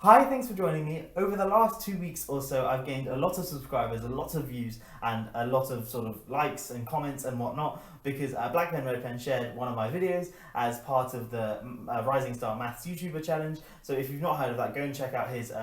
Hi, thanks for joining me. Over the last 2 weeks or so, I've gained a lot of subscribers, a lot of views, and a lot of sort of likes and comments and whatnot because Black Pen Red Pen shared one of my videos as part of the Rising Star Maths YouTuber challenge. So if you've not heard of that, go and check out his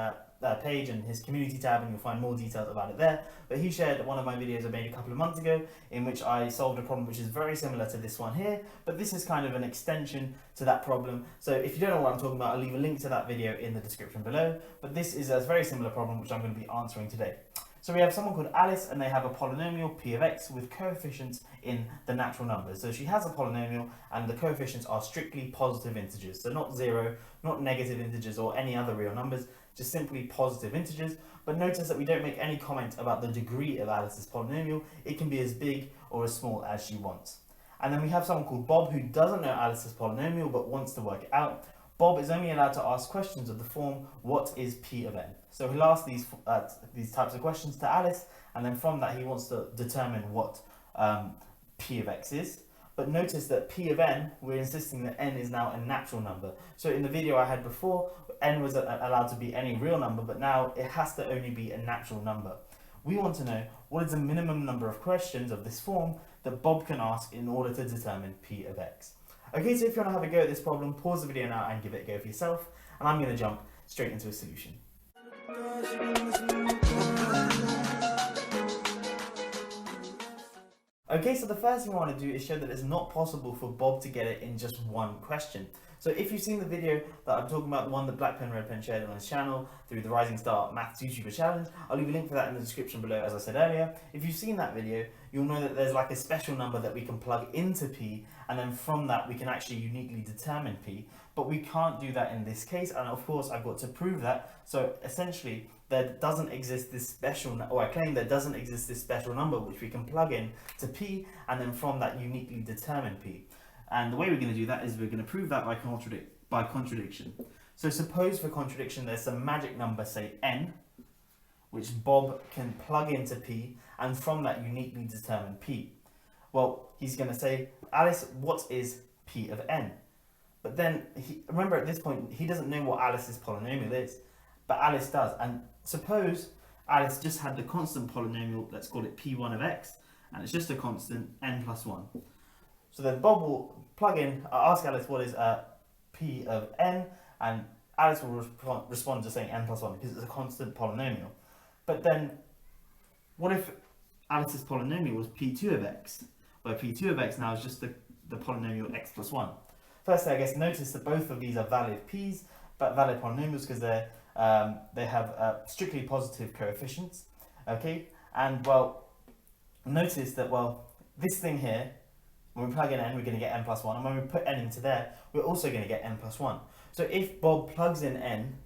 page and his community tab, and you'll find more details about it there. But he shared one of my videos I made a couple of months ago in which I solved a problem which is very similar to this one here, but this is kind of an extension to that problem. So if you don't know what I'm talking about, I'll leave a link to that video in the description below. But this is a very similar problem which I'm going to be answering today. So we have someone called Alice, and they have a polynomial p of x with coefficients in the natural numbers. So she has a polynomial and the coefficients are strictly positive integers. So not zero, not negative integers or any other real numbers, just simply positive integers. But notice that we don't make any comment about the degree of Alice's polynomial. It can be as big or as small as she wants. And then we have someone called Bob who doesn't know Alice's polynomial but wants to work it out. Bob is only allowed to ask questions of the form, what is p of n? So he'll ask these types of questions to Alice, and then from that he wants to determine what p of x is. But notice that p of n, we're insisting that n is now a natural number. So in the video I had before, n was allowed to be any real number, but now it has to only be a natural number. We want to know what is the minimum number of questions of this form that Bob can ask in order to determine p of x. Okay, so if you want to have a go at this problem, pause the video now and give it a go for yourself, and I'm going to jump straight into a solution. Okay, so the first thing I want to do is show that it's not possible for Bob to get it in just one question. So if you've seen the video that I'm talking about, the one that Black Pen Red Pen shared on his channel through the Rising Star Maths YouTuber challenge, I'll leave a link for that in the description below, as I said earlier. If you've seen that video, you'll know that there's like a special number that we can plug into p, and then from that we can actually uniquely determine p, but we can't do that in this case, and of course I've got to prove that. So essentially there doesn't exist this special, or I claim there doesn't exist this special number which we can plug in to p, and then from that uniquely determine p. And the way we're going to do that is we're going to prove that by contradiction. So suppose for contradiction there's some magic number, say n, which Bob can plug into p, and from that uniquely determine p. Well, he's going to say, Alice, what is p of n? But then, remember at this point, he doesn't know what Alice's polynomial is, but Alice does. And suppose Alice just had the constant polynomial, let's call it p1 of x, and it's just a constant n plus 1. So then Bob will plug in, ask Alice what is p of n, and Alice will respond to saying n plus 1 because it's a constant polynomial. But then, what if Alice's polynomial was p2 of x, where p2 of x now is just the polynomial x plus 1? Firstly, I guess notice that both of these are valid p's, but valid polynomials because they have strictly positive coefficients. Okay, and well, notice that this thing here, when we plug in n, we're going to get n plus 1, and when we put n into there, we're also going to get n plus 1. So if Bob plugs in n,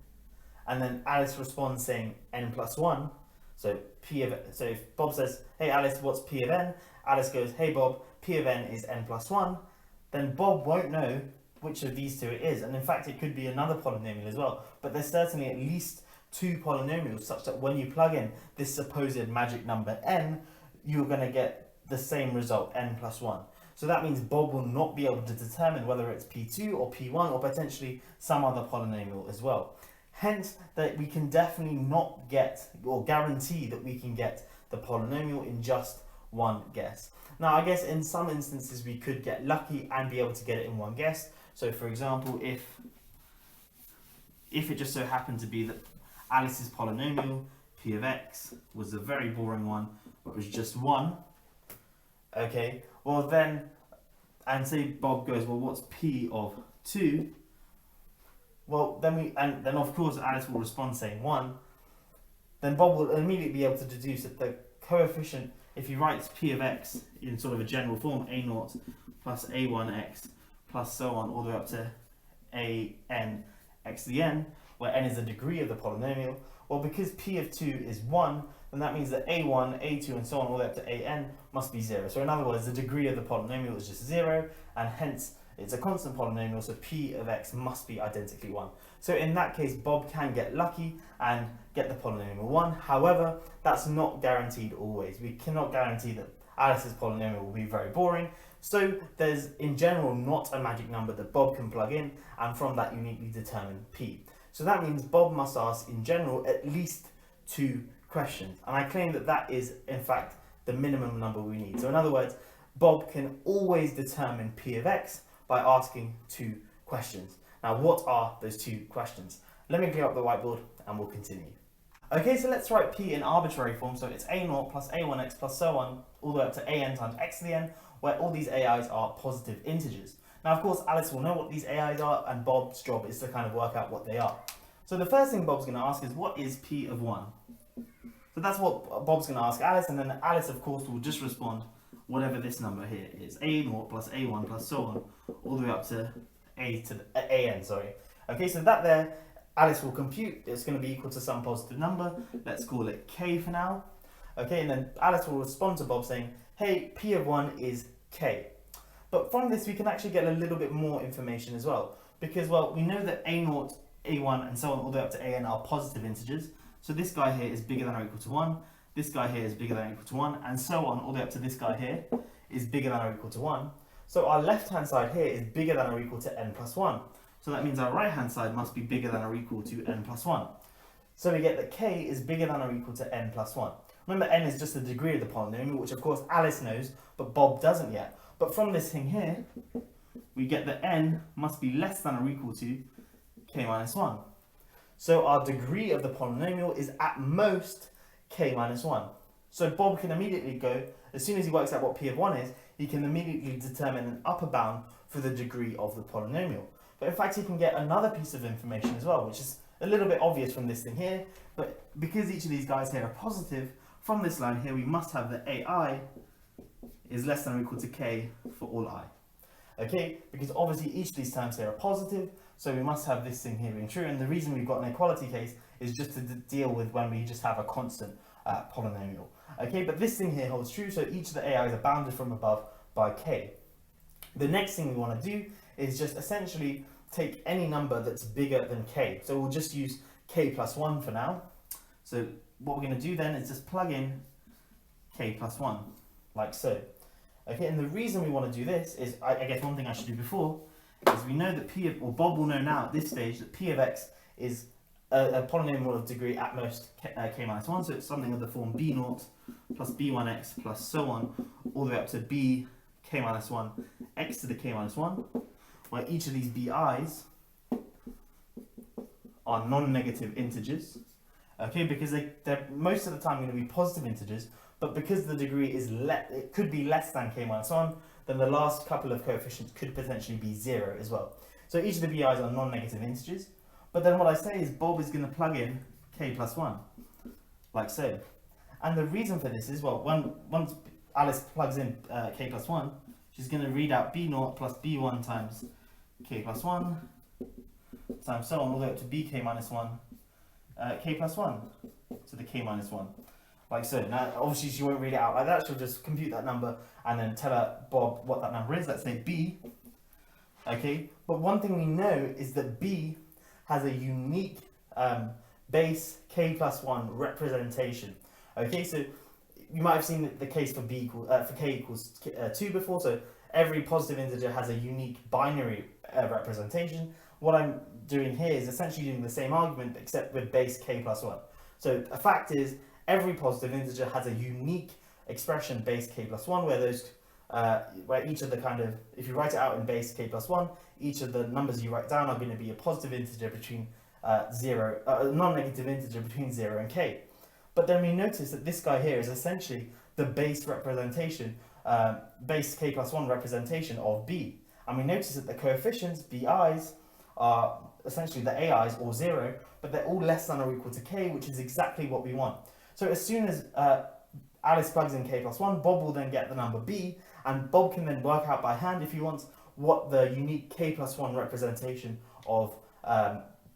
and then Alice responds saying n plus 1, so if Bob says, hey Alice, what's p of n? Alice goes, hey Bob, p of n is n plus 1, then Bob won't know which of these two it is. And in fact, it could be another polynomial as well. But there's certainly at least two polynomials such that when you plug in this supposed magic number n, you're going to get the same result, n plus 1. So that means Bob will not be able to determine whether it's p2 or p1 or potentially some other polynomial as well. Hence, that we can definitely not get, or guarantee that we can get the polynomial in just one guess. Now, I guess in some instances we could get lucky and be able to get it in one guess. So for example, if it just so happened to be that Alice's polynomial, p of x, was a very boring one, but was just 1, okay, well then, and say Bob goes, well, what's p of 2? Well, then of course Alice will respond saying 1. Then Bob will immediately be able to deduce that the coefficient, if he writes p of x in sort of a general form, a0 plus a1x plus so on all the way up to an x to the n, where n is the degree of the polynomial, well, because p of 2 is 1, then that means that a1, a2, and so on all the way up to an must be 0. So in other words, the degree of the polynomial is just 0, and hence it's a constant polynomial, so p of x must be identically 1. So in that case, Bob can get lucky and get the polynomial 1. However, that's not guaranteed always. We cannot guarantee that Alice's polynomial will be very boring. So there's, in general, not a magic number that Bob can plug in, and from that uniquely determine p. So that means Bob must ask, in general, at least 2 questions. And I claim that that is, in fact, the minimum number we need. So in other words, Bob can always determine P of X by asking 2 questions. Now, what are those 2 questions? Let me clear up the whiteboard and we'll continue. Okay, so let's write P in arbitrary form. So it's A0 plus A1x plus so on, all the way up to AN times x to the n, where all these AIs are positive integers. Now, of course, Alice will know what these AIs are, and Bob's job is to kind of work out what they are. So the first thing Bob's going to ask is, what is P of 1? So that's what Bob's going to ask Alice, and then Alice, of course, will just respond whatever this number here is. A0 plus A1 plus so on, all the way up to AN, sorry. Okay, so that there, Alice will compute. It's going to be equal to some positive number. Let's call it K for now. Okay, and then Alice will respond to Bob saying, hey, P of 1 is K. But from this, we can actually get a little bit more information as well. Because, well, we know that A0, A1, and so on, all the way up to AN are positive integers. So this guy here is bigger than or equal to 1. This guy here is bigger than or equal to 1. And so on, all the way up to this guy here is bigger than or equal to 1. So our left-hand side here is bigger than or equal to n plus 1. So that means our right-hand side must be bigger than or equal to n plus 1. So we get that K is bigger than or equal to n plus 1. Remember, n is just the degree of the polynomial, which of course Alice knows, but Bob doesn't yet. But from this thing here, we get that n must be less than or equal to k minus 1. So our degree of the polynomial is at most k minus 1. So Bob can immediately go, as soon as he works out what P of 1 is, he can immediately determine an upper bound for the degree of the polynomial. But in fact, he can get another piece of information as well, which is a little bit obvious from this thing here. But because each of these guys here are positive, from this line here, we must have that AI is less than or equal to k for all I. Okay, because obviously each of these terms here are positive, so we must have this thing here being true. And the reason we've got an equality case is just to deal with when we just have a constant polynomial. Okay, but this thing here holds true, so each of the AIs are bounded from above by k. The next thing we want to do is just essentially take any number that's bigger than k. So we'll just use k plus 1 for now. So what we're going to do then is just plug in k plus 1, like so. Okay, and the reason we want to do this is, I guess one thing I should do before, is we know that Bob will know now at this stage that P of x is a polynomial of degree at most k minus 1, so it's something of the form b0 plus b1x plus so on, all the way up to b k minus 1 x to the k minus 1, where each of these bi's are non-negative integers, okay, because they're most of the time going to be positive integers, but because the degree is it could be less than k minus 1, then the last couple of coefficients could potentially be 0 as well. So each of the bi's are non-negative integers, but then what I say is Bob is going to plug in k plus 1, like so. And the reason for this is, well, once Alice plugs in k plus 1, she's going to read out b0 plus b1 times k plus 1 times so on, all the way up to bk minus 1, k plus 1 to the k minus 1, like so. Now, obviously she won't read it out like that, she'll just compute that number and then tell Bob what that number is, let's say b. Okay, but one thing we know is that b has a unique base k plus 1 representation. Okay, so you might have seen the case for for k equals 2 before, so every positive integer has a unique binary representation. What I'm doing here is essentially doing the same argument except with base k plus 1. So a fact is, every positive integer has a unique expression base k plus 1, where those where each of the kind of, if you write it out in base k plus 1, each of the numbers you write down are going to be a positive integer between a non-negative integer between 0 and k. But then we notice that this guy here is essentially the base representation, base k plus 1 representation of b. And we notice that the coefficients, bi's, are essentially the AIs, or 0, but they're all less than or equal to k, which is exactly what we want. So as soon as Alice plugs in k plus 1, Bob will then get the number b, and Bob can then work out by hand, if he wants, what the unique k plus 1 representation of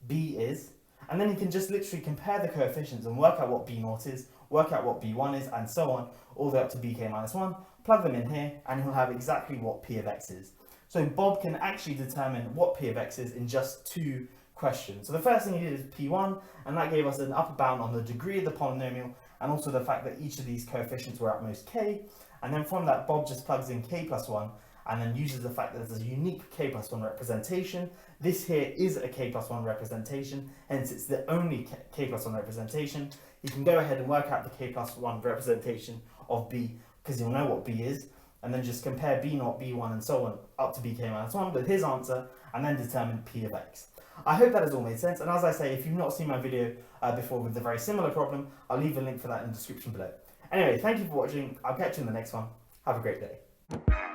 b is. And then he can just literally compare the coefficients and work out what b0 is, work out what b1 is, and so on, all the way up to bk minus 1, plug them in here, and he'll have exactly what p of x is. So Bob can actually determine what p of x is in just 2 questions. So the first thing he did is p1, and that gave us an upper bound on the degree of the polynomial, and also the fact that each of these coefficients were at most k. And then from that, Bob just plugs in k plus 1, and then uses the fact that there's a unique k+1 representation. This here is a k+1 representation, hence it's the only k+1 representation. You can go ahead and work out the k+1 representation of B, because you'll know what B is, and then just compare B0, B1, and so on up to bk-1 with his answer, and then determine P of x. I hope that has all made sense, and as I say, if you've not seen my video before with a very similar problem, I'll leave a link for that in the description below. Anyway, thank you for watching. I'll catch you in the next one. Have a great day.